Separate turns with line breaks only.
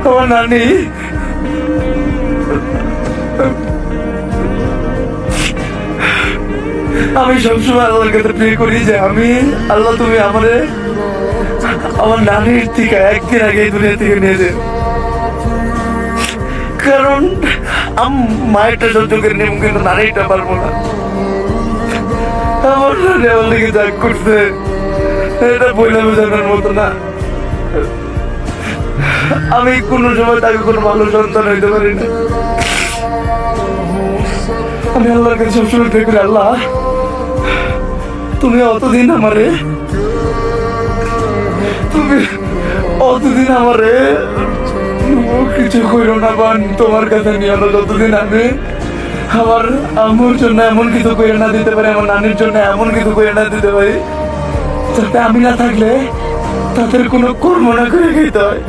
আমার নানি আমি সবসময় আল্লাহর কাছে প্রে করি যে আমি আল্লাহ তুমি আমারে আমার নানির থেকে একদিন আগে এই দুনিয়া থেকে নিয়ে যাও, কারণ মায়েরটা সহ্য করে নেব কিন্তু নানিটা পারবো না। আমার নানি আমার লেগে যা করছে এটা বইলে বোঝানোর মতো না। আমি কোনো সময় তাকে কোনো ভালো সন্তান হইতে পারি না। আমি আল্লাহর কাছে সবসময় প্রে করি, আল্লাহ তুমি অতদিন আমারে কিছু করো না বান, তোমার কাছে নিয়ে আলো। যতদিন আমি আমার আম্মুর জন্য এমন কিছু করে না দিতে পারি, আমার নানির জন্য এমন কিছু করে না দিতে পারি যাতে আমি না থাকলে তাদের কোনো কর্ম না করে খেতে হয়।